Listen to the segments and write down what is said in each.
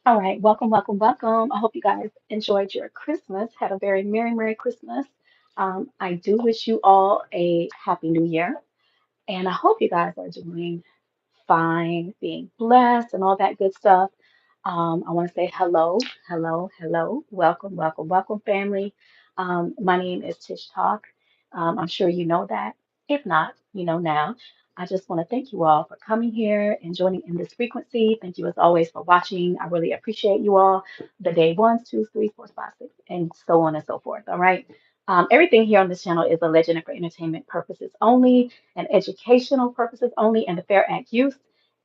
All right, welcome, welcome, welcome. I hope you guys enjoyed your Christmas, had a very merry, merry Christmas. I do wish you all a happy new year, and I hope you guys are doing fine, being blessed, and all that good stuff. I want to say hello, hello, hello. Welcome, welcome, welcome, family. My name is Tish Talk. I'm sure you know that. If not, you know now. I just want to thank you all for coming here and joining in this frequency. Thank you as always for watching. I really appreciate you all. The day ones, twos, threes, fours, five, six, and so on and so forth. All right. Everything here on this channel is a legend and for entertainment purposes only and educational purposes only, and the fair act use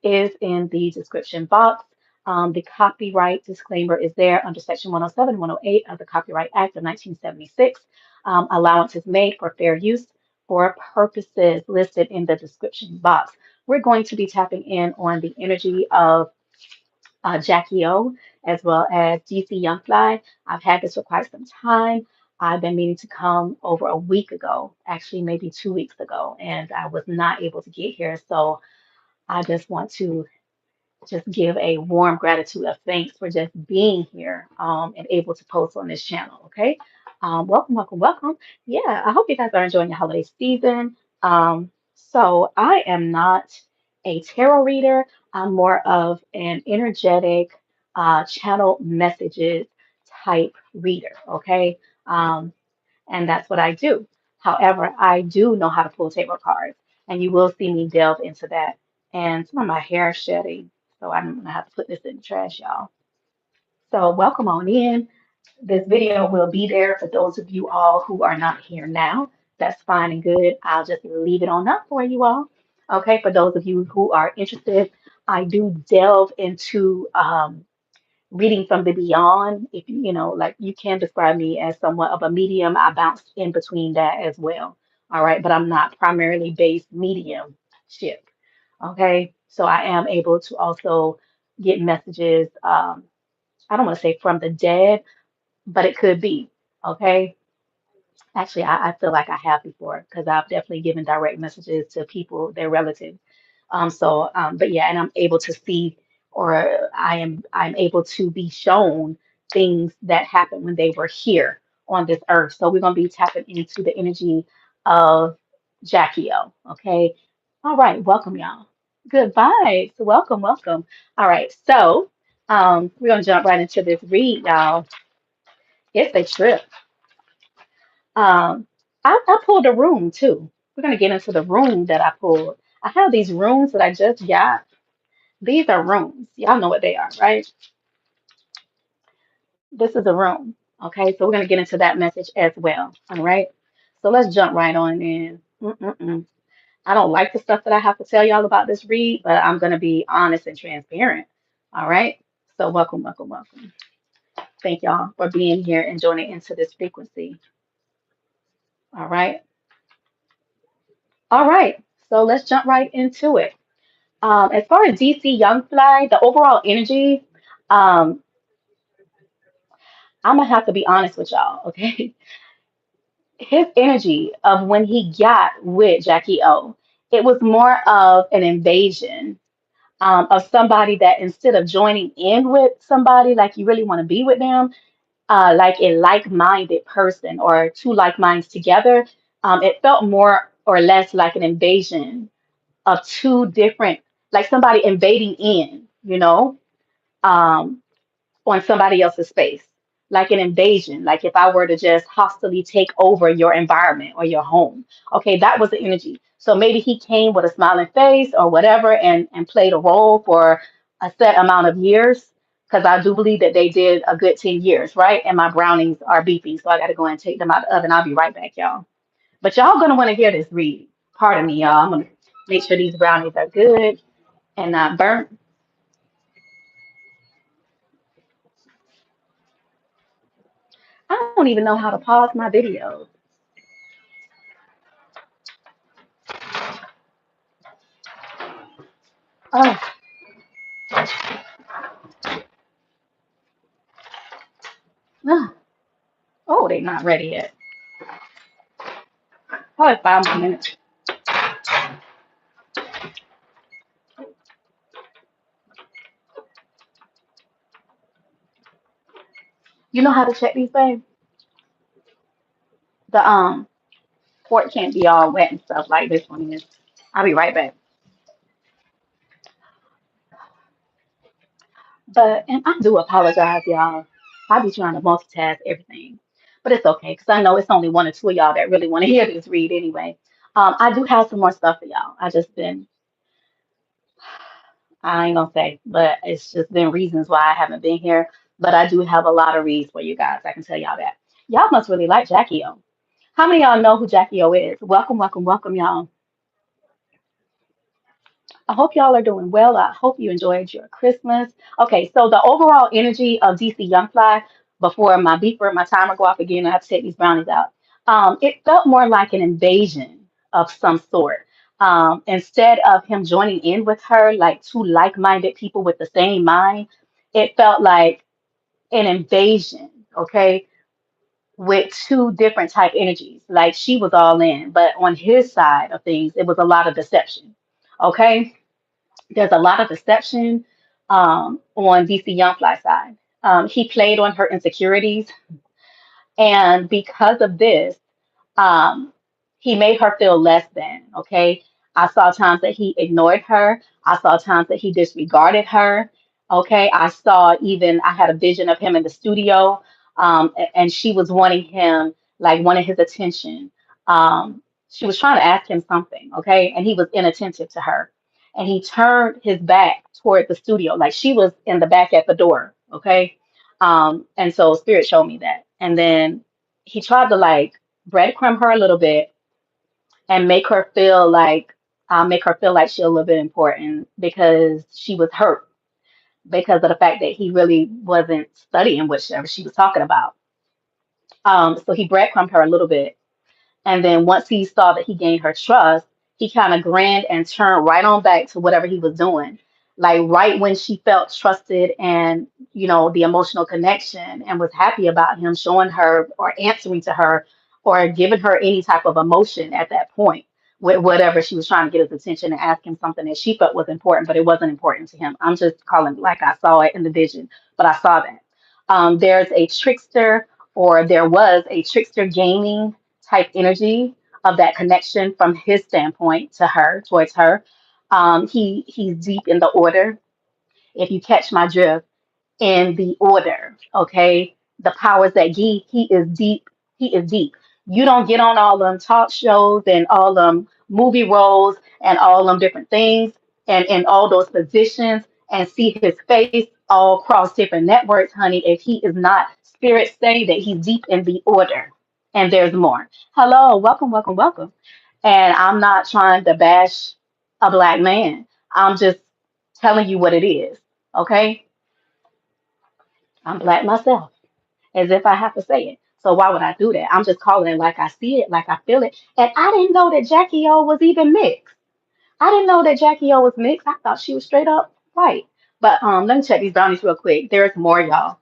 is in the description box. The copyright disclaimer is there under Section 107 and 108 of the Copyright Act of 1976. Allowance is made for fair use for purposes listed in the description box. We're going to be tapping in on the energy of Jacky O as well as DC Youngfly. I've had this for quite some time. I've been meaning to come over a week ago, actually maybe 2 weeks ago, and I was not able to get here. So I just want to just give a warm gratitude of thanks for just being here and able to post on this channel. Okay. Welcome, welcome, welcome. Yeah, I hope you guys are enjoying your holiday season. So I am not a tarot reader. I'm more of an energetic channel messages type reader. Okay. Um, and that's what I do. However, I do know how to pull tarot cards, and you will see me delve into that. And some of my hair is shedding, so I'm gonna have to put this in the trash, y'all. So welcome on in. This video will be there for those of you all who are not here now. That's fine and good. I'll just leave it on up for you all. Okay, for those of you who are interested, I do delve into reading from the beyond. If like you can describe me as somewhat of a medium, I bounce in between that as well. All right, but I'm not primarily based mediumship. Okay, so I am able to also get messages. I don't want to say from the dead, but it could be. Okay, actually, I feel like I have before because I've definitely given direct messages to people, their relatives. But yeah, and I'm able to see, or I'm able to be shown things that happened when they were here on this earth. So we're gonna be tapping into the energy of Jackie O. Okay. All right, welcome y'all. Good vibes. Welcome, welcome. All right, so we're gonna jump right into this read, y'all. It's a trip. Um, I pulled a room too. We're gonna get into the room that I pulled. I have these rooms that I just got. These are rooms. Y'all know what they are, right? This is a room. Okay, so we're gonna get into that message as well. All right. So let's jump right on in. I don't like the stuff that I have to tell y'all about this read, but I'm gonna be honest and transparent. All right. So welcome, welcome, welcome. Thank y'all for being here and joining into this frequency. All right. All right. So let's jump right into it. As far as DC Youngfly, the overall energy, um, I'm gonna have to be honest with y'all, okay? His energy of when he got with Jackie O, it was more of an invasion of somebody that instead of joining in with somebody like you really want to be with them, like a like-minded person or two like minds together, it felt more or less like an invasion of two different, like somebody invading in, um, on somebody else's space, like an invasion. Like if I were to just hostily take over your environment or your home. Okay, that was the energy. So maybe he came with a smiling face or whatever and played a role for a set amount of years. Because I do believe that they did a good 10 years, right? And my brownies are beeping, so I got to go and take them out of the oven. I'll be right back, y'all. But y'all going to want to hear this read. Pardon me, y'all. I'm going to make sure these brownies are good and not burnt. I don't even know how to pause my videos. Oh, ah, oh, they're not ready yet. Probably 5 more minutes. You know how to check these, babe? The port can't be all wet and stuff like this one is. I'll be right back. But and I do apologize, y'all. I be trying to multitask everything, but it's okay because I know it's only one or two of y'all that really want to hear this read anyway. I do have some more stuff for y'all. I ain't gonna say, but it's just been reasons why I haven't been here. But I do have a lot of reads for you guys. I can tell y'all that. Y'all must really like Jackie O. How many of y'all know who Jackie O is? Welcome, welcome, welcome, y'all. I hope y'all are doing well. I hope you enjoyed your Christmas. Okay, so the overall energy of DC Youngfly before my beeper, my timer go off again, I have to take these brownies out. It felt more like an invasion of some sort. Instead of him joining in with her, like two like-minded people with the same mind, it felt like an invasion, okay, with two different type energies. Like she was all in, but on his side of things, it was a lot of deception. Okay, there's a lot of deception on DC Youngfly's side. He played on her insecurities, and because of this, um, he made her feel less than. Okay, I saw times that he ignored her. I saw times that he disregarded her. Okay, I had a vision of him in the studio, and she was wanting him, like wanting his attention. She was trying to ask him something. Okay, and he was inattentive to her, and he turned his back toward the studio, like she was in the back at the door. Okay, and so spirit showed me that, and then he tried to like breadcrumb her a little bit and make her feel like she's a little bit important because she was hurt because of the fact that he really wasn't studying whatever she was talking about. So he breadcrumbed her a little bit, and then once he saw that he gained her trust, he kind of grinned and turned right on back to whatever he was doing. Like right when she felt trusted and, the emotional connection and was happy about him showing her or answering to her or giving her any type of emotion at that point with whatever she was trying to get his attention and ask him something that she felt was important, but it wasn't important to him. I'm just calling it like I saw it in the vision, but I saw that. There's a trickster, or there was a trickster gaming type energy of that connection from his standpoint to her, towards her. He's deep in the order. If you catch my drift, in the order. Okay, the powers that he is deep. He is deep. You don't get on all them talk shows and all them movie roles and all them different things and in all those positions and see his face all across different networks, honey. If he is not, spirit say that he's deep in the order. And there's more. Hello, welcome, welcome, welcome. And I'm not trying to bash a black man. I'm just telling you what it is. Okay, I'm black myself, as if I have to say it. So why would I do that? I'm just calling it like I see it, like I feel it. And I didn't know that Jackie O was even mixed. I didn't know that Jackie O was mixed. I thought she was straight up white. But let me check these brownies real quick. There's more, y'all.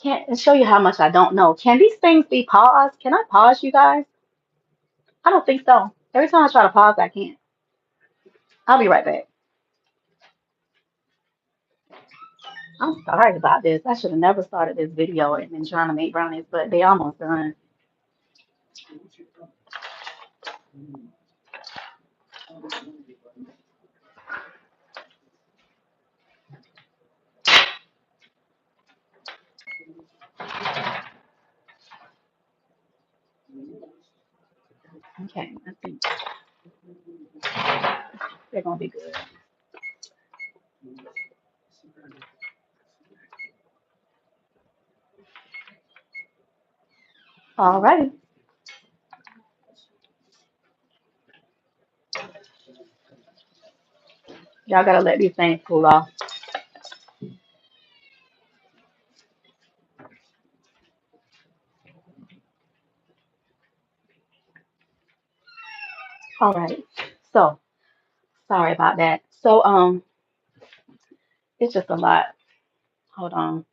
Can't show you how much I don't know. Can these things be paused? Can I pause you guys? I don't think so. Every time I try to pause, I can't. I'll be right back. I'm sorry about this. I should have never started this video and been trying to make brownies, but they almost done. Okay, I think they're gonna be good. All right. Y'all gotta let these things cool off. All right. So sorry about that. So it's just a lot. Hold on.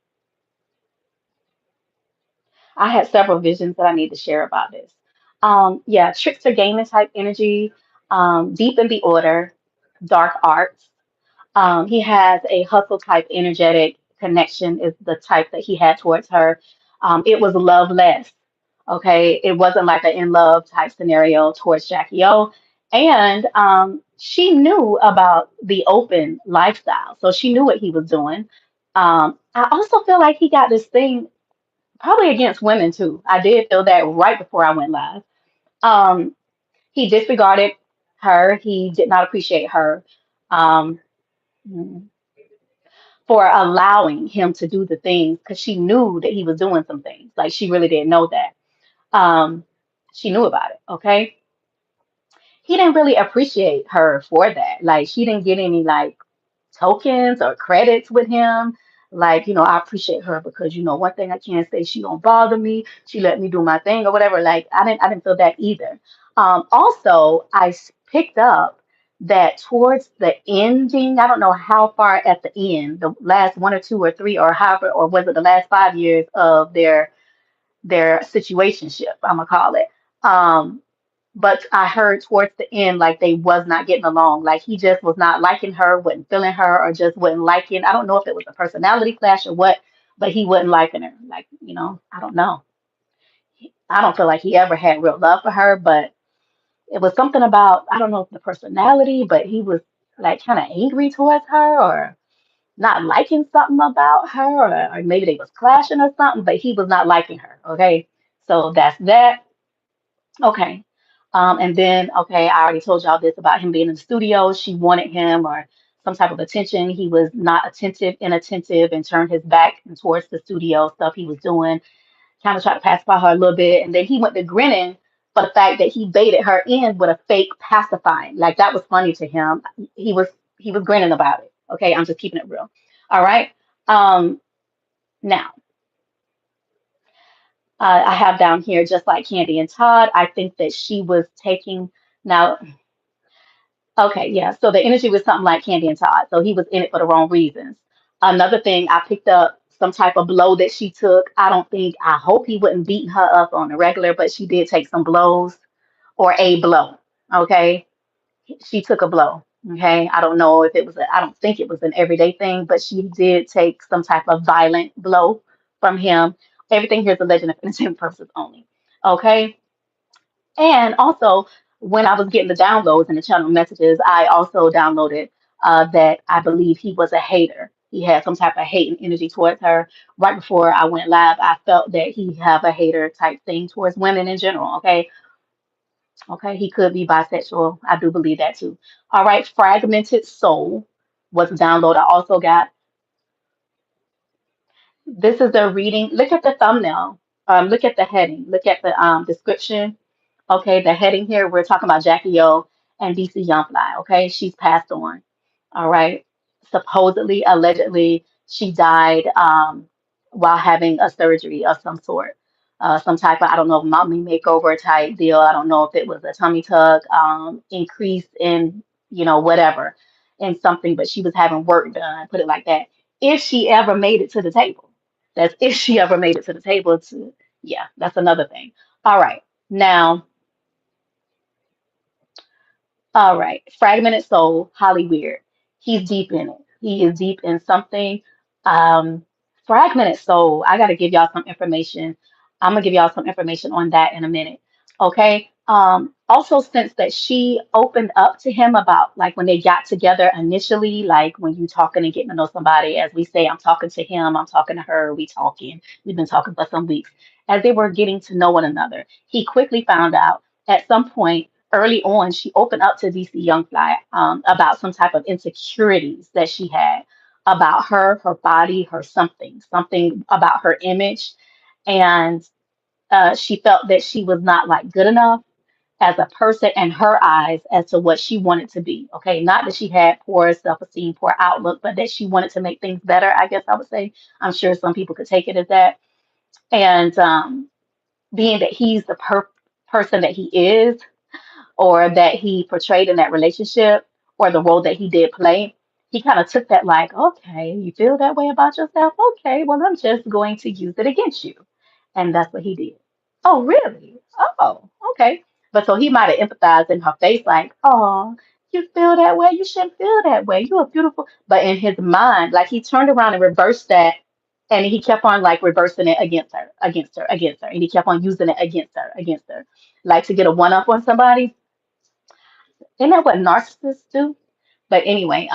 I had several visions that I need to share about this. Yeah, trickster gaming type energy, deep in the order, dark arts. He has a hustle type energetic connection is the type that he had towards her. It was loveless. Okay, it wasn't like an in love type scenario towards Jackie O. And she knew about the open lifestyle, so she knew what he was doing. I also feel like he got this thing probably against women too. I did feel that right before I went live. Um, he disregarded her. He did not appreciate her um, for allowing him to do the things because she knew that he was doing some things. Like she really didn't know that. Um, she knew about it. Okay, he didn't really appreciate her for that. Like she didn't get any like tokens or credits with him. Like, I appreciate her because one thing I can't say, she don't bother me. She let me do my thing or whatever. Like I didn't feel that either. Also, picked up that towards the ending, I don't know how far at the end, the last 1 or 2 or 3 or however, or was it the last 5 years of their situationship, I'm gonna call it. Um, but I heard towards the end, like they was not getting along. Like he just was not liking her, wasn't feeling her, or just wasn't liking. I don't know if it was a personality clash or what, but he wasn't liking her. Like, I don't know. I don't feel like he ever had real love for her, but it was something about, I don't know if the personality, but he was like kind of angry towards her or not liking something about her, or maybe they was clashing or something, but he was not liking her. Okay. So that's that. Okay. And then, okay, I already told y'all this about him being in the studio. She wanted him or some type of attention. He was not attentive, inattentive, and turned his back towards the studio stuff he was doing, kind of tried to pacify her a little bit. And then he went to grinning for the fact that he baited her in with a fake pacifying. Like that was funny to him. He was he was grinning about it. Okay, I'm just keeping it real. All right. Um, Now, I have down here just like Candy and Todd. I think that she was taking now. Okay, yeah. So the energy was something like Candy and Todd. So he was in it for the wrong reasons. Another thing, I picked up some type of blow that she took. I hope he wouldn't beat her up on a regular, but she did take some blows or a blow. Okay. She took a blow. Okay. I don't know if I don't think it was an everyday thing, but she did take some type of violent blow from him. Everything here is a legend of entertainment purposes only. Okay. And also, when I was getting the downloads and the channel messages, I also downloaded that I believe he was a hater. He had some type of hate and energy towards her. Right before I went live, I felt that he have a hater type thing towards women in general. Okay, okay, he could be bisexual. I do believe that too. All right, fragmented soul was a download. I also got. This is a reading. Look at the thumbnail. Look at the heading. Look at the description. Okay, the heading here, we're talking about Jackie O and DC Youngfly. Okay, she's passed on. All right. Supposedly, allegedly, she died while having a surgery of some sort. Some type of, I don't know, mommy makeover type deal. I don't know if it was a tummy tuck, increase in, whatever, in something, but she was having work done, put it like that. If she ever made it to the table. That's if she ever made it to the table to, yeah, that's another thing. All right. Now, all right. Fragmented Soul, Holly Weird. He's deep in it. He is deep in something. Um, Fragmented Soul, I got to give y'all some information. I'm going to give y'all some information on that in a minute. Okay. Also, since that she opened up to him about like when they got together initially, like when you talking and getting to know somebody, as we say, I'm talking to him, I'm talking to her, we talking. We've been talking for some weeks. As they were getting to know one another, he quickly found out at some point early on, she opened up to DC Youngfly about some type of insecurities that she had about her body, her something about her image. And she felt that she was not like good enough as a person in her eyes as to what she wanted to be. Okay. Not that she had poor self esteem, poor outlook, but that she wanted to make things better, I guess I would say. I'm sure some people could take it as that. And being that he's the person that he is, or that he portrayed in that relationship or the role that he did play, he kind of took that like, okay, you feel that way about yourself? Okay, well, I'm just going to use it against you. And that's what he did. Oh, really? Oh, okay. But so he might have empathized in her face, like, oh. You feel that way? You shouldn't feel that way. You're beautiful. But in his mind, like he turned around and reversed that, and he kept on like reversing it against her, against her, against her. And he kept on using it against her, against her. Like to get a one up on somebody. Isn't that what narcissists do? But anyway,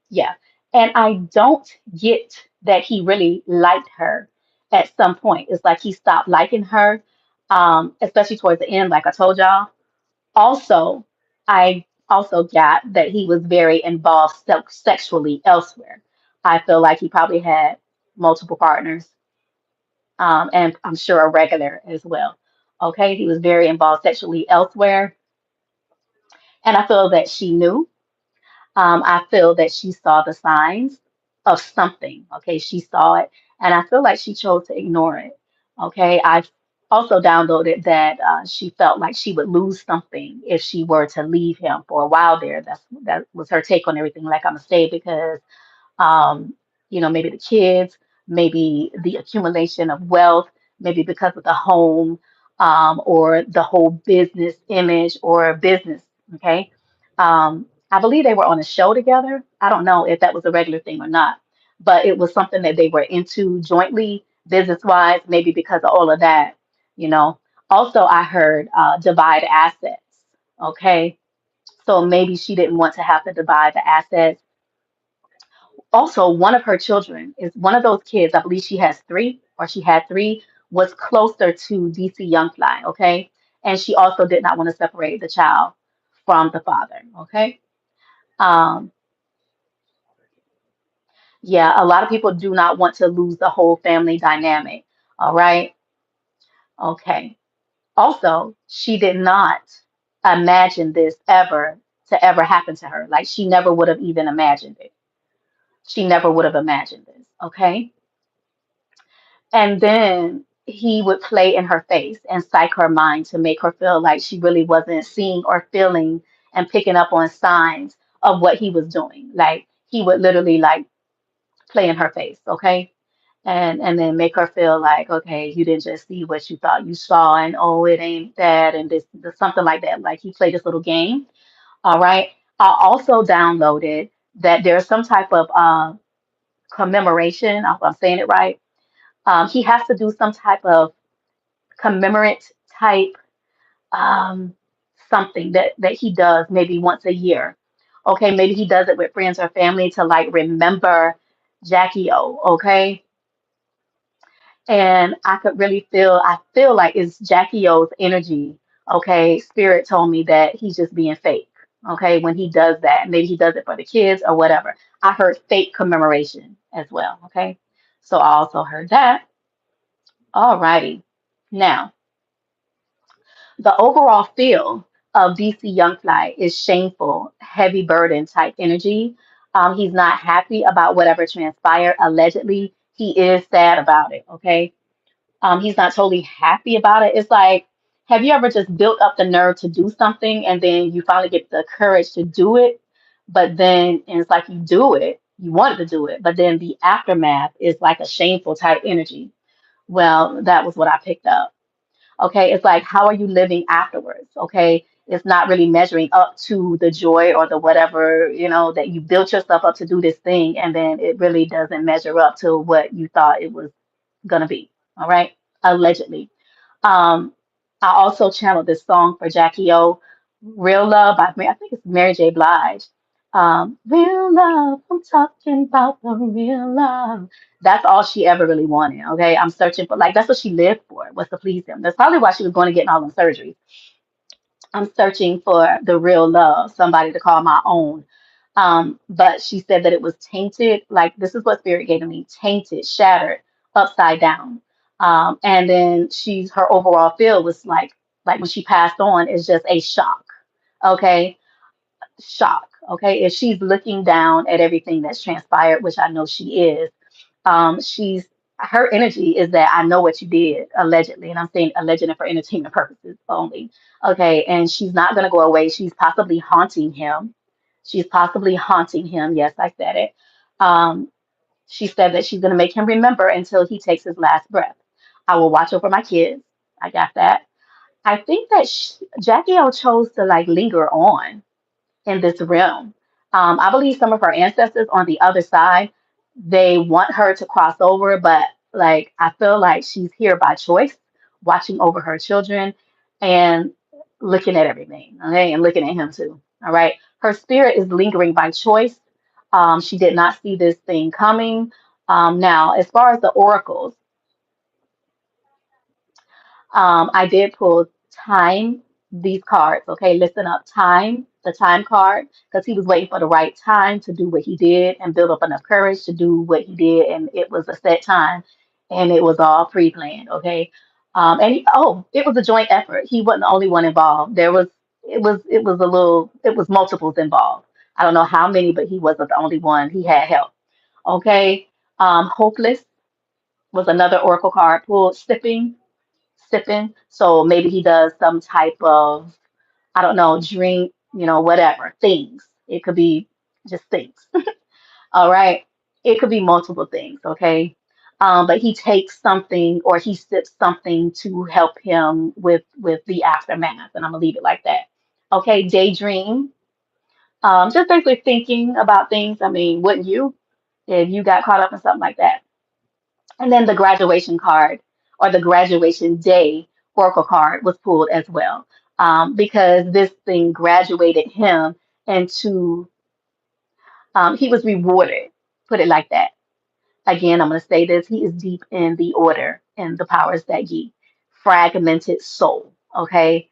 yeah. And I don't get that he really liked her at some point. It's like he stopped liking her, especially towards the end, like I told y'all. Also, I also got that he was very involved sexually elsewhere. I feel like he probably had multiple partners, and I'm sure a regular as well. Okay, he was very involved sexually elsewhere, and I feel that she knew. I feel that she saw the signs of something. Okay, she saw it, and I feel like she chose to ignore it. Okay, I also downloaded that she felt like she would lose something if she were to leave him for a while there. That was her take on everything. Like I'm gonna stay because um, maybe the kids, maybe the accumulation of wealth, maybe because of the home, or the whole business image or business. Okay. I believe they were on a show together. I don't know if that was a regular thing or not, but it was something that they were into jointly, business wise, maybe because of all of that, you know. Also, I heard divide assets. Okay. So maybe she didn't want to have to divide the assets. Also, one of her children is one of those kids, I believe she has three, or she had three, was closer to DC Youngfly, okay? And she also did not want to separate the child from the father, okay? Um, yeah, a lot of people do not want to lose the whole family dynamic, all right? Okay. Also, she did not imagine this ever to ever happen to her. Like she never would have even imagined it. She never would have imagined this, okay? And then he would play in her face and psych her mind to make her feel like she really wasn't seeing or feeling and picking up on signs of what he was doing. Like he would literally like play in her face, okay? And then make her feel like, okay, you didn't just see what you thought you saw, and oh, it ain't that, and this something like that. Like he played this little game. All right. I also downloaded that there's some type of commemoration. I hope I'm saying it right. He has to do some type of commemorate type um, something that he does maybe once a year. Okay, maybe he does it with friends or family to like remember Jackie O. Okay, and I feel like it's Jackie O's energy. Okay, spirit told me that he's just being fake. Okay, when he does that, maybe he does it for the kids or whatever. I heard fake commemoration as well. Okay, so I also heard that. Alrighty, now. The overall feel of DC Youngfly is shameful, heavy burden type energy. He's not happy about whatever transpired. Allegedly, he is sad about it. Okay. He's not totally happy about it. It's like, have you ever just built up the nerve to do something and then you finally get the courage to do it? But then and it's like you do it, you wanted to do it, but then the aftermath is like a shameful type energy. Well, that was what I picked up. Okay, it's like, how are you living afterwards? Okay, it's not really measuring up to the joy or the whatever, that you built yourself up to do this thing, and then it really doesn't measure up to what you thought it was gonna be. All right, allegedly. Um, I also channeled this song for Jackie O, "Real Love" I think it's Mary J. Blige. Real love, I'm talking about the real love. That's all she ever really wanted. Okay, I'm searching for like that's what she lived for, was to please him. That's probably why she was going to get all them surgeries. I'm searching for the real love, somebody to call my own. But she said that it was tainted. Like this is what spirit gave to me: tainted, shattered, upside down. And then her overall feel was like when she passed on is just a shock. Okay, shock. Okay, if she's looking down at everything that's transpired, which I know she is, she's her energy is that I know what you did allegedly, and I'm saying allegedly for entertainment purposes only. Okay, and she's not gonna go away. She's possibly haunting him. She's possibly haunting him. Yes, I said it. Um, she said that she's gonna make him remember until he takes his last breath. I will watch over my kids. I got that. I think that Jackie O chose to like linger on. in this realm. I believe some of her ancestors on the other side, they want her to cross over, but like I feel like she's here by choice, watching over her children and looking at everything, okay, and looking at him too. All right. Her spirit is lingering by choice. She did not see this thing coming. Now, as far as the oracles, I did pull time, these cards. Okay, listen up. Time, the time card, because he was waiting for the right time to do what he did and build up enough courage to do what he did. And it was a set time and it was all pre planned. Okay. Oh, it was a joint effort. He wasn't the only one involved. It was a little, it was multiples involved. I don't know how many, but he wasn't the only one. He had help. Okay. Hopeless was another oracle card pulled. Sipping. So maybe he does some type of, I don't know, drink, whatever, things. It could be just things. All right. It could be multiple things. Okay. But he takes something or he sips something to help him with the aftermath. And I'm gonna leave it like that. Okay. Daydream. Just basically thinking about things. I mean, wouldn't you if you got caught up in something like that? And then the graduation card or the graduation day oracle card was pulled as well, because this thing graduated him into, he was rewarded, put it like that. Again, I'm going to say this, he is deep in the order and the powers that ye. Fragmented soul, okay?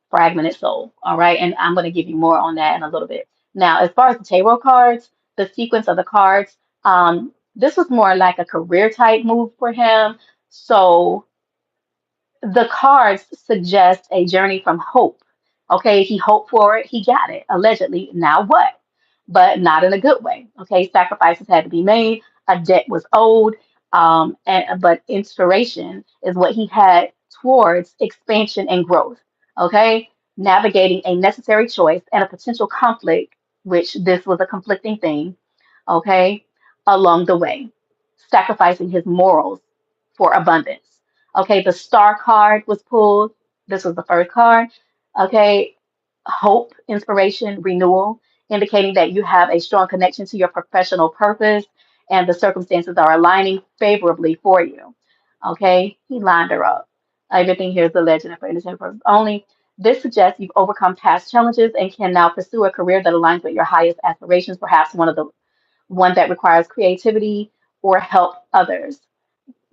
Fragmented soul, all right? And I'm going to give you more on that in a little bit. Now, as far as the tarot cards, the sequence of the cards, this was more like a career type move for him. So the cards suggest a journey from hope. Okay, he hoped for it, he got it, allegedly. Now what? But not in a good way. Okay, sacrifices had to be made, a debt was owed, but inspiration is what he had towards expansion and growth. Okay, navigating a necessary choice and a potential conflict, which this was a conflicting thing. Okay, along the way, sacrificing his morals for abundance. Okay, the star card was pulled. This was the first card. Okay, hope, inspiration, renewal, indicating that you have a strong connection to your professional purpose and the circumstances are aligning favorably for you. Okay, he lined her up. Everything here is a legend and for entertainment purposes only. This suggests you've overcome past challenges and can now pursue a career that aligns with your highest aspirations, perhaps one that requires creativity or help others.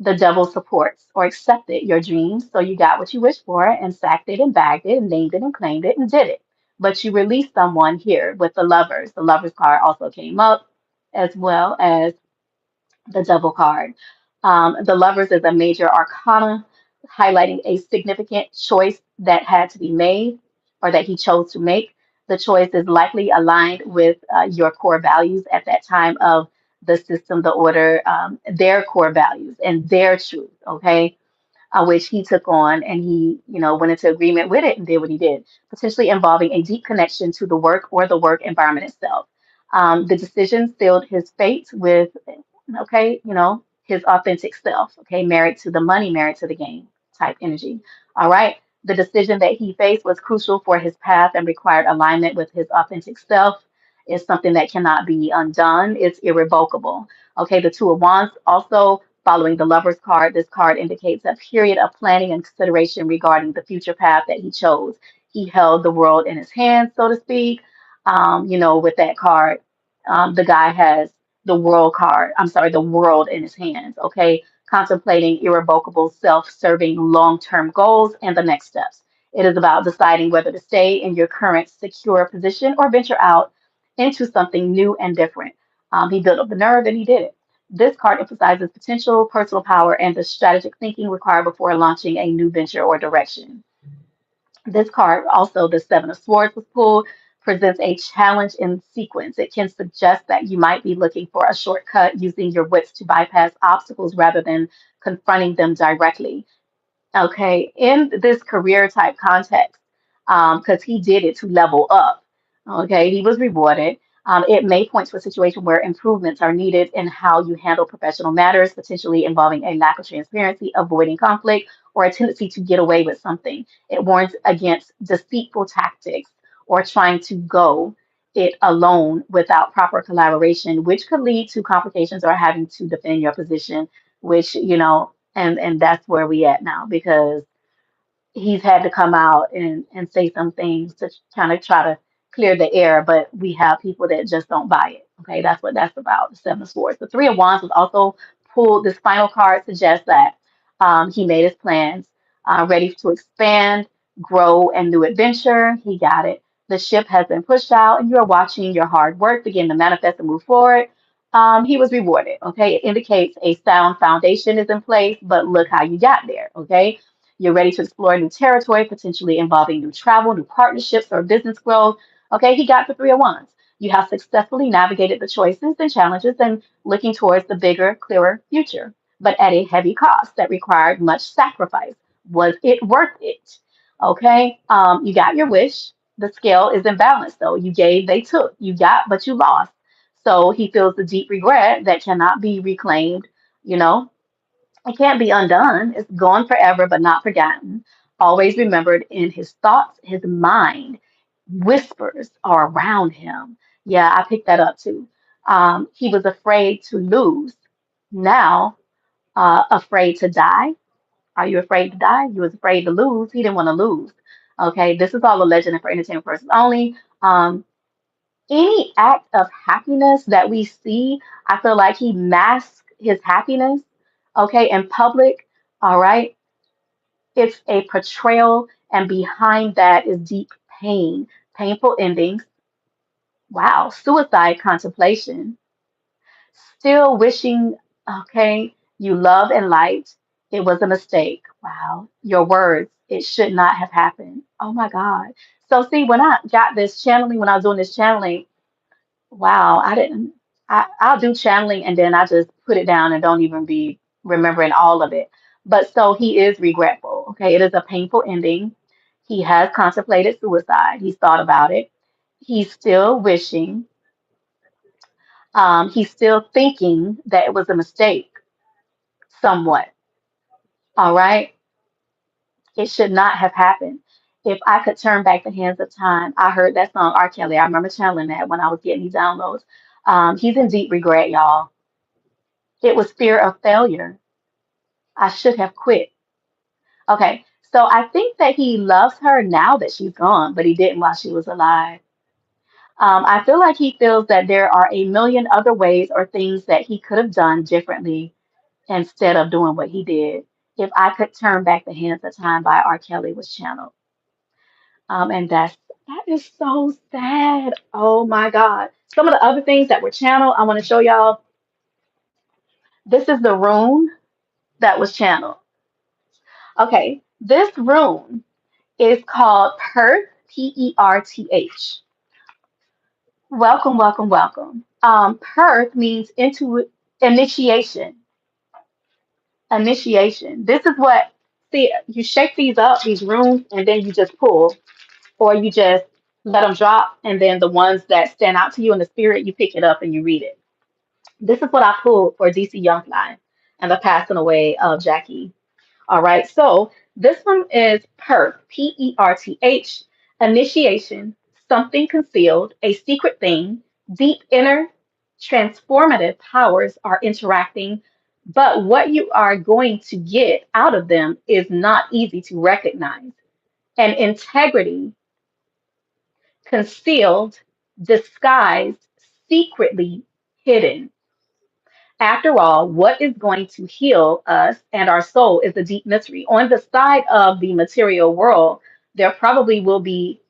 The devil supports or accepted your dreams, so you got what you wished for and sacked it and bagged it and named it and claimed it and did it. But you released someone here with the lovers. The lovers card also came up as well as the devil card. The lovers is a major arcana highlighting a significant choice that had to be made or that he chose to make. The choice is likely aligned with your core values at that time of the system, the order, their core values and their truth. Okay, which he took on and he, went into agreement with it and did what he did, potentially involving a deep connection to the work or the work environment itself. The decision sealed his fate with, okay, his authentic self, okay, married to the money, married to the game type energy. All right. The decision that he faced was crucial for his path and required alignment with his authentic self. It's something that cannot be undone. It's irrevocable. Okay, the Two of Wands also following the Lover's card. This card indicates a period of planning and consideration regarding the future path that he chose. He held the world in his hands, so to speak. With that card, the guy has the world card, I'm sorry, the world in his hands, okay? Contemplating irrevocable self serving long term goals and the next steps. It is about deciding whether to stay in your current secure position or venture out into something new and different. He built up the nerve and he did it. This card emphasizes potential, personal power, and the strategic thinking required before launching a new venture or direction. This card, also the Seven of Swords was pulled, presents a challenge in sequence. It can suggest that you might be looking for a shortcut using your wits to bypass obstacles rather than confronting them directly. Okay, in this career type context, because he did it to level up. Okay, he was rewarded. It may point to a situation where improvements are needed in how you handle professional matters, potentially involving a lack of transparency, avoiding conflict, or a tendency to get away with something. It warns against deceitful tactics or trying to go. it alone without proper collaboration, which could lead to complications or having to defend your position, which, and that's where we at now because he's had to come out and say some things to kind of try to clear the air, but we have people that just don't buy it. Okay, that's what that's about. The Seven of Swords. The Three of Wands was also pulled. This final card suggests that he made his plans, ready to expand, grow, and new adventure. He got it. The ship has been pushed out, and you are watching your hard work begin to manifest and move forward. He was rewarded. Okay, it indicates a sound foundation is in place, but look how you got there. Okay, you're ready to explore new territory, potentially involving new travel, new partnerships, or business growth. Okay, he got the Three of Wands. You have successfully navigated the choices and challenges and looking towards the bigger, clearer future, but at a heavy cost that required much sacrifice. Was it worth it? Okay, you got your wish. The scale is imbalanced, though. You gave, they took. You got, but you lost. So he feels the deep regret that cannot be reclaimed, you know, it can't be undone. It's gone forever, but not forgotten. Always remembered in his thoughts, his mind. Whispers are around him. Yeah, I picked that up too. He was afraid to lose. Now, afraid to die. Are you afraid to die? You was afraid to lose. He didn't want to lose. Okay, this is all a legend and for entertainment purposes only. Any act of happiness that we see, I feel like he masked his happiness, okay, in public. All right. It's a portrayal, and behind that is deep pain, painful endings. Wow. Suicide contemplation, still wishing, okay, you love and light. It was a mistake. Wow. Your words, it should not have happened. Oh my God. So, see, when I got this channeling, when I was doing this channeling, wow, I didn't. I'll do channeling and then I just put it down and don't even be remembering all of it. But so he is regretful. Okay, it is a painful ending. He has contemplated suicide. He's thought about it. He's still wishing. He's still thinking that it was a mistake, somewhat. All right, it should not have happened. If I could turn back the hands of time, I heard that song R. Kelly. I remember channeling that when I was getting these downloads. He's in deep regret, y'all. It was fear of failure. I should have quit. Okay, so I think that he loves her now that she's gone, but he didn't while she was alive. I feel like he feels that there are a million other ways or things that he could have done differently instead of doing what he did. If I could turn back the hands of time by R. Kelly was channeled. And that is so sad. Oh my God. Some of the other things that were channeled, I want to show y'all. This is the rune that was channeled. Okay, this rune is called Perth, Perth. Welcome, welcome, welcome. Perth means into initiation, initiation. This is what, see, you shake these up, these runes, and then you just pull, or you just let them drop, and then the ones that stand out to you in the spirit, you pick it up and you read it. This is what I pulled for DC Youngfly and the passing away of Jacky. All right, so this one is Perth, initiation, something concealed, a secret thing, deep inner transformative powers are interacting, but what you are going to get out of them is not easy to recognize. An integrity, concealed, disguised, secretly hidden. After all, what is going to heal us and our soul is a deep mystery. On the side of the material world, there probably will be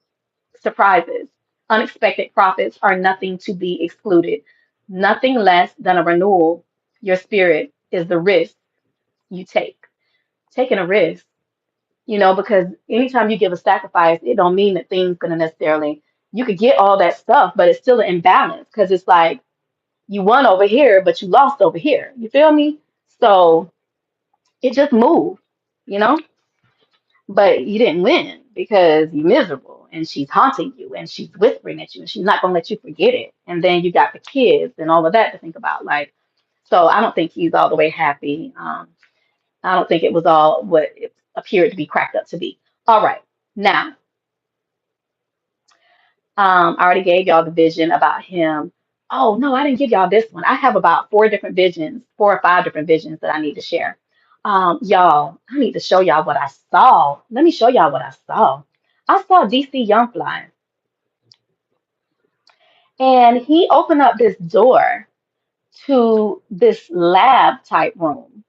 surprises. Unexpected profits are nothing to be excluded, nothing less than a renewal. Your spirit is the risk you take. Taking a risk, because anytime you give a sacrifice, it don't mean that things gonna necessarily you could get all that stuff, but it's still an imbalance because it's like you won over here, but you lost over here. You feel me? So it just moved, you know? But you didn't win because you're miserable and she's haunting you and she's whispering at you and she's not gonna let you forget it. And then you got the kids and all of that to think about. Like, so I don't think he's all the way happy. I don't think it was all what it appeared to be cracked up to be. All right. Now, I already gave y'all the vision about him. Oh no, I didn't give y'all this one. I have about four different visions, four or five different visions that I need to share. Y'all, I need to show y'all what I saw. Let me show y'all what I saw. I saw DC Youngfly, and he opened up this door to this lab type room,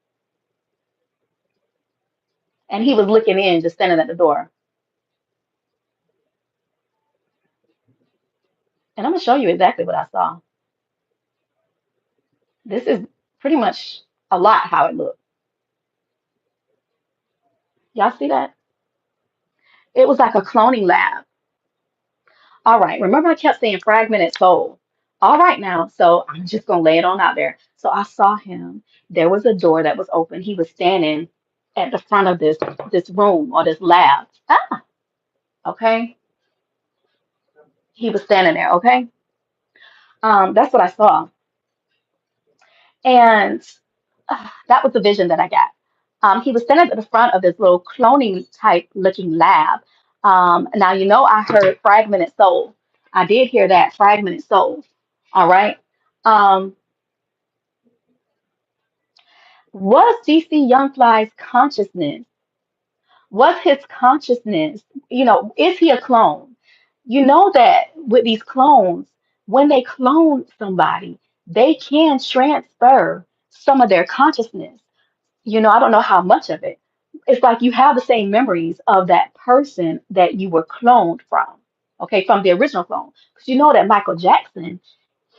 and he was looking in, just standing at the door. And I'm gonna show you exactly what I saw. This is pretty much a lot how it looked. Y'all see that? It was like a cloning lab. All right, remember I kept saying fragmented soul. All right now, so I'm just gonna lay it on out there. So I saw him. There was a door that was open. He was standing at the front of this room or this lab. Ah, okay. He was standing there, okay? That's what I saw. And that was the vision that I got. He was standing at the front of this little cloning type looking lab. Now, you know, I heard fragmented soul. I did hear that fragmented soul. All right. Um, was DC Youngfly's consciousness, was his consciousness, you know, is he a clone? You know that with these clones, when they clone somebody, they can transfer some of their consciousness. You know, I don't know how much of it. It's like you have the same memories of that person that you were cloned from, okay, from the original clone. Because you know that Michael Jackson,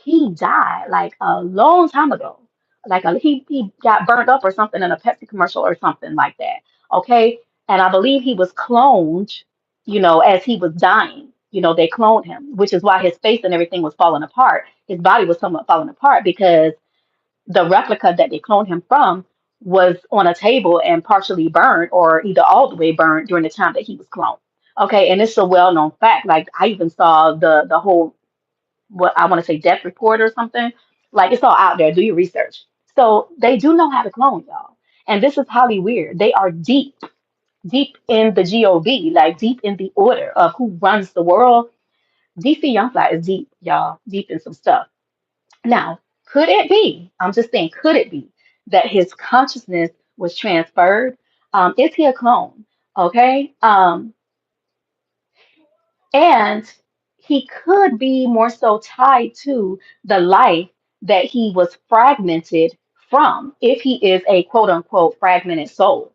he died like a long time ago. He got burnt up or something in a Pepsi commercial or something like that, okay? And I believe he was cloned, you know, as he was dying. You know, they cloned him, which is why his face and everything was falling apart. His body was somewhat falling apart because the replica that they cloned him from was on a table and partially burned or either all the way burned during the time that he was cloned. Okay, and it's a well-known fact. Like I even saw the whole what I want to say death report or something. Like it's all out there. Do your research. So they do know how to clone y'all. And this is highly weird. They are deep in the GOB, like deep in the order of who runs the world. DC Youngfly is deep, y'all, deep in some stuff. Now, could it be? I'm just saying, could it be that his consciousness was transferred? Is he a clone? Okay. And he could be more so tied to the life that he was fragmented from, if he is a quote unquote fragmented soul.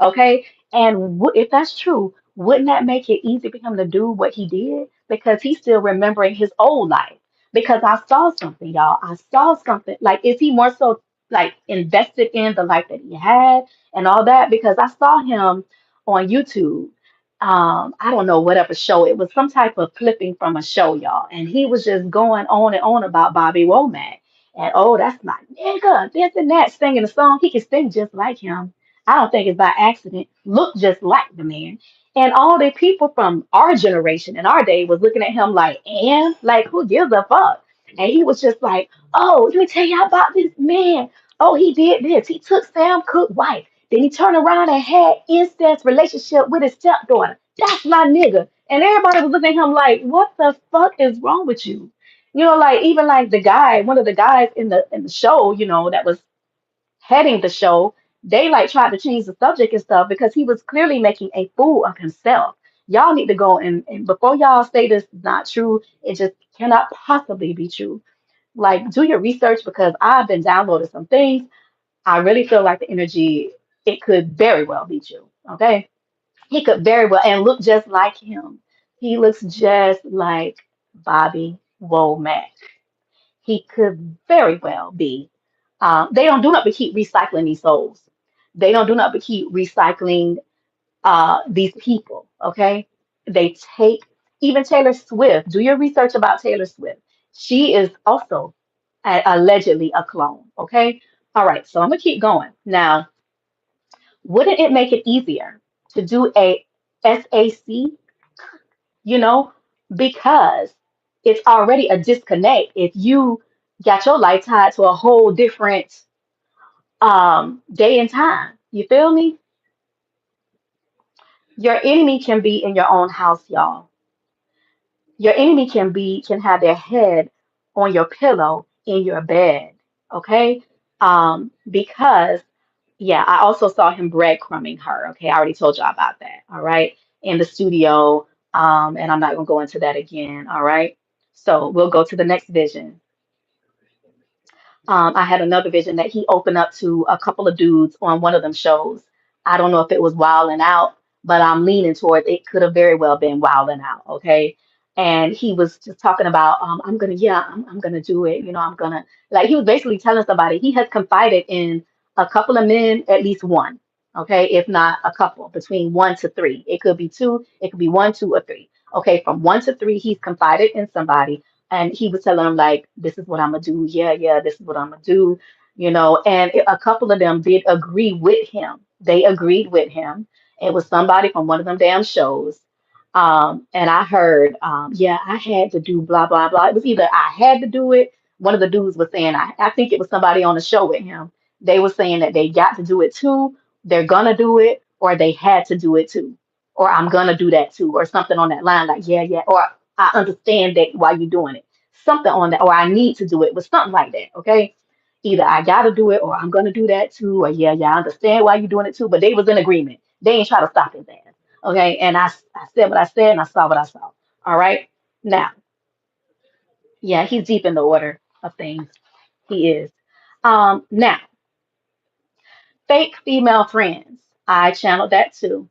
Okay. And if that's true, wouldn't that make it easy for him to do what he did? Because he's still remembering his old life. Because I saw something, y'all. I saw something. Like, is he more so like invested in the life that he had and all that? Because I saw him on YouTube. I don't know whatever show it was, some type of clipping from a show, y'all, and he was just going on and on about Bobby Womack, and oh, that's my nigga, this and that, singing a song. He can sing just like him. I don't think it's by accident. Look just like the man. And all the people from our generation and our day was looking at him like, and like, who gives a fuck? And he was just like, oh, let me tell you about this man. Oh, he did this. He took Sam Cooke's wife. Then he turned around and had incest relationship with his stepdaughter. That's my nigga. And everybody was looking at him like, what the fuck is wrong with you? You know, like even like the guy, one of the guys in the show, you know, that was heading the show, they like tried to change the subject and stuff because he was clearly making a fool of himself. Y'all need to go and before y'all say this is not true, it just cannot possibly be true. Like do your research because I've been downloading some things. I really feel like the energy, it could very well be true. Okay. He could very well and look just like him. He looks just like Bobby Womack. He could very well be. They don't do nothing but keep recycling these souls. They don't do nothing but keep recycling these people. Okay. They take even Taylor Swift. Do your research about Taylor Swift. She is also allegedly a clone. Okay. All right. So I'm gonna keep going now. Wouldn't it make it easier to do a SAC, you know, because it's already a disconnect if you got your life tied to a whole different day and time. You feel me? Your enemy can be in your own house, y'all. Your enemy can have their head on your pillow in your bed, okay? Because yeah, I also saw him breadcrumbing her. Okay, I already told y'all about that. All right, in the studio, and I'm not gonna go into that again. All right, so we'll go to the next vision. I had another vision that he opened up to a couple of dudes on one of them shows. I don't know if it was Wild and Out, but I'm leaning towards it could have very well been Wild and Out. Okay. And he was just talking about, I'm gonna do it. You know, I'm gonna, like, he was basically telling somebody he has confided in a couple of men, at least one. Okay. If not a couple, between one to three. It could be two, it could be one, two, or three. Okay. From one to three, he's confided in somebody and he was telling them like, this is what I'm gonna do. Yeah, yeah, this is what I'm gonna do. You know, and a couple of them did agree with him. They agreed with him. It was somebody from one of them damn shows. And I heard, yeah, I had to do blah blah blah. It was either I had to do it. One of the dudes was saying, I think it was somebody on the show with him. They were saying that they got to do it too. They're gonna do it, or they had to do it too, or I'm gonna do that too, or something on that line. Like, yeah, yeah, or I understand that why you're doing it. Something on that, or I need to do it, but something like that. Okay. Either I gotta do it or I'm gonna do that too, or yeah, yeah, I understand why you're doing it too. But they was in agreement. They ain't try to stop his ass. Okay. And I said what I said and I saw what I saw. All right. Now, yeah, he's deep in the order of things. He is. Now, fake female friends. I channeled that too.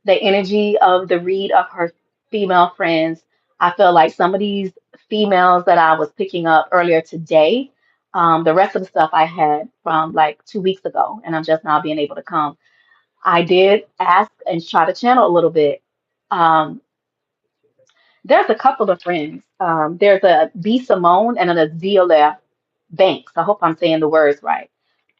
The energy of the read of her female friends. I feel like some of these females that I was picking up earlier today, the rest of the stuff I had from like 2 weeks ago, and I'm just now being able to come. I did ask and try to channel a little bit. Um, there's a couple of friends. There's a B Simone and a Ziola Banks. I hope I'm saying the words right.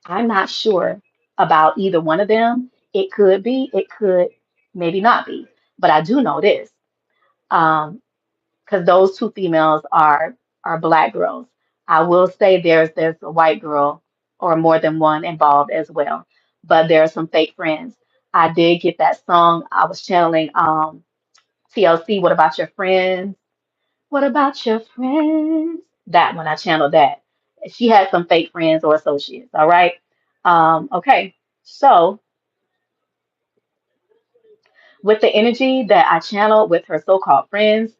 I'm not sure about either one of them. It could be, it could maybe not be. But I do know this, because those two females are black girls. I will say there's a white girl or more than one involved as well. But there are some fake friends. I did get that song. I was channeling TLC, What About Your Friends? What about your friends? That one, I channeled that. She had some fake friends or associates, all right? Okay, so with the energy that I channeled with her so-called friends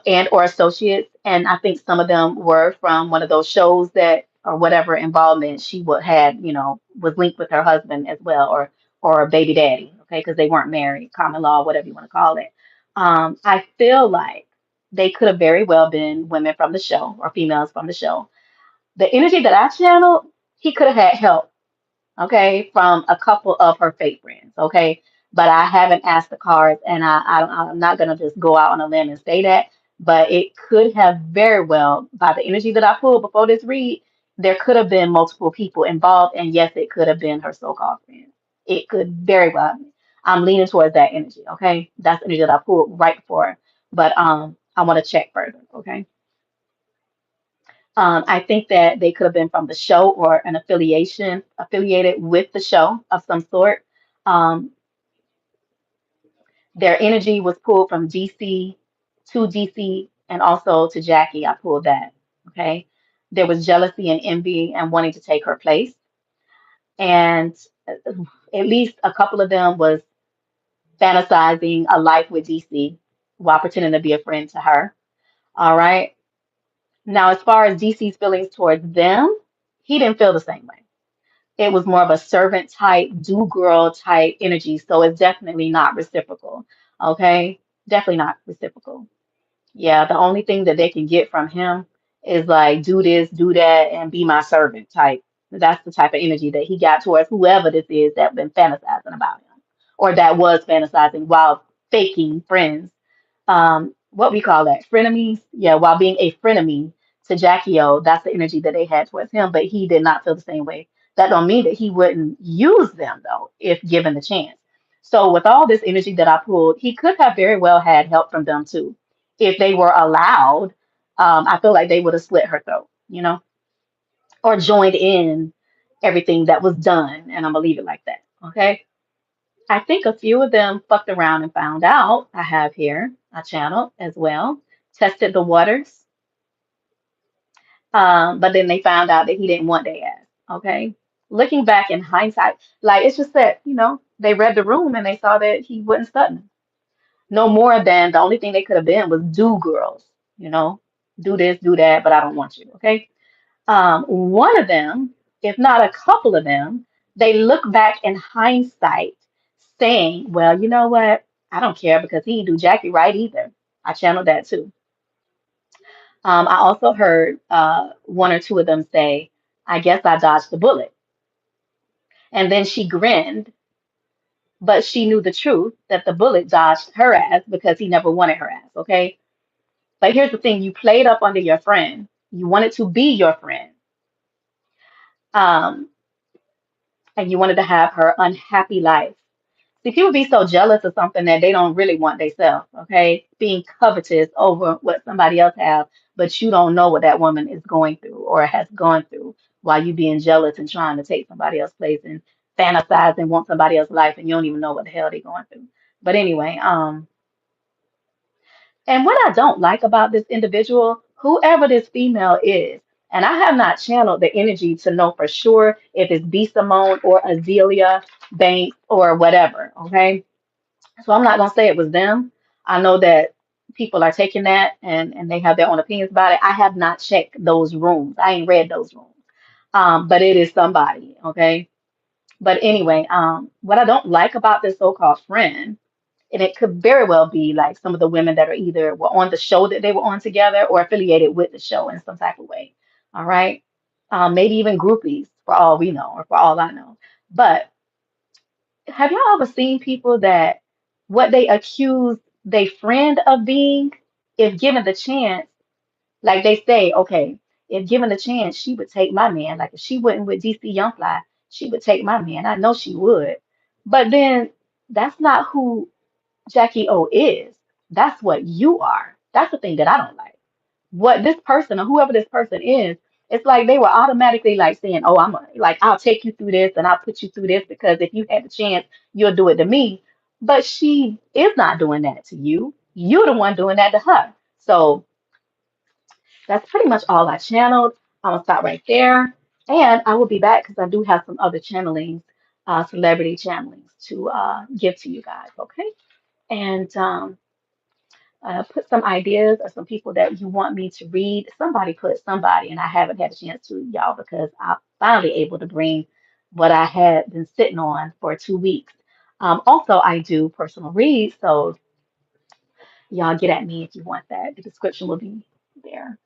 and or associates, and I think some of them were from one of those shows that or whatever involvement she would had, you know, was linked with her husband as well, or baby daddy, okay, because they weren't married, common law, whatever you want to call it. I feel like they could have very well been women from the show or females from the show. The energy that I channeled, he could have had help, okay, from a couple of her fake friends, okay. But I haven't asked the cards, and I'm not gonna just go out on a limb and say that. But it could have very well, by the energy that I pulled before this read, there could have been multiple people involved, and yes, it could have been her so-called friend. It could very well have been. I'm leaning towards that energy, okay. That's the energy that I pulled right before, but I want to check further, okay. I think that they could have been from the show or an affiliation affiliated with the show of some sort. Um, their energy was pulled from DC to DC and also to Jacky. I pulled that. Okay. There was jealousy and envy and wanting to take her place. And at least a couple of them was fantasizing a life with DC while pretending to be a friend to her. All right. Now, as far as DC's feelings towards them, he didn't feel the same way. It was more of a servant type, do girl type energy. So it's definitely not reciprocal. Okay. Definitely not reciprocal. Yeah, the only thing that they can get from him is like do this, do that, and be my servant type. That's the type of energy that he got towards whoever this is that been fantasizing about him, or that was fantasizing while faking friends. What we call that, frenemies. Yeah, while being a frenemy to Jackie O, that's the energy that they had towards him, but he did not feel the same way. That don't mean that he wouldn't use them though, if given the chance. So with all this energy that I pulled, he could have very well had help from them too. If they were allowed, I feel like they would have slit her throat, you know, or joined in everything that was done. And I'm gonna leave it like that. Okay. I think a few of them fucked around and found out. I have here a channel as well. tested the waters, but then they found out that he didn't want their ass. Okay. Looking back in hindsight, like it's just that, they read the room and they saw that he wasn't studying. No more than the only thing they could have been was do girls, you know, do this, do that, but I don't want you. Okay. One of them, if not a couple of them, they look back in hindsight saying, well, you know what? I don't care because he didn't do Jackie right either. I channeled that too. I also heard one or two of them say, I guess I dodged the bullet. And then she grinned, but she knew the truth that the bullet dodged her ass because he never wanted her ass. Okay. But here's the thing, you played up under your friend. You wanted to be your friend. Um, and you wanted to have her unhappy life. See, people be so jealous of something that they don't really want themselves, okay? Being covetous over what somebody else have, but you don't know what that woman is going through or has gone through while you being jealous and trying to take somebody else's place and fantasize and want somebody else's life and you don't even know what the hell they're going through. But anyway, and what I don't like about this individual, whoever this female is, and I have not channeled the energy to know for sure if it's B. Simone or Azealia Banks or whatever, okay? So I'm not gonna say it was them. I know that people are taking that and they have their own opinions about it. I have not checked those rooms. I ain't read those rooms. But it is somebody, okay? But anyway, what I don't like about this so-called friend, and it could very well be like some of the women that are either were on the show that they were on together or affiliated with the show in some type of way. All right. Maybe even groupies for all we know or for all I know. But have y'all ever seen people that what they accuse their friend of being, if given the chance, like they say, okay, if given the chance, she would take my man. Like if she wouldn't with DC Youngfly, she would take my man. I know she would. But then that's not who Jackie O is. That's what you are. That's the thing that I don't like. What this person or whoever this person is, it's like they were automatically like saying, "Oh, like I'll take you through this and I'll put you through this because if you had the chance, you'll do it to me." But she is not doing that to you. You're the one doing that to her. So that's pretty much all I channeled. I'm gonna stop right there, and I will be back because I do have some other channelings, celebrity channelings to give to you guys. Okay, and put some ideas or some people that you want me to read. Somebody put somebody, and I haven't had a chance to, y'all, because I'm finally able to bring what I had been sitting on for 2 weeks. Also, I do personal reads, so y'all get at me if you want that. The description will be there.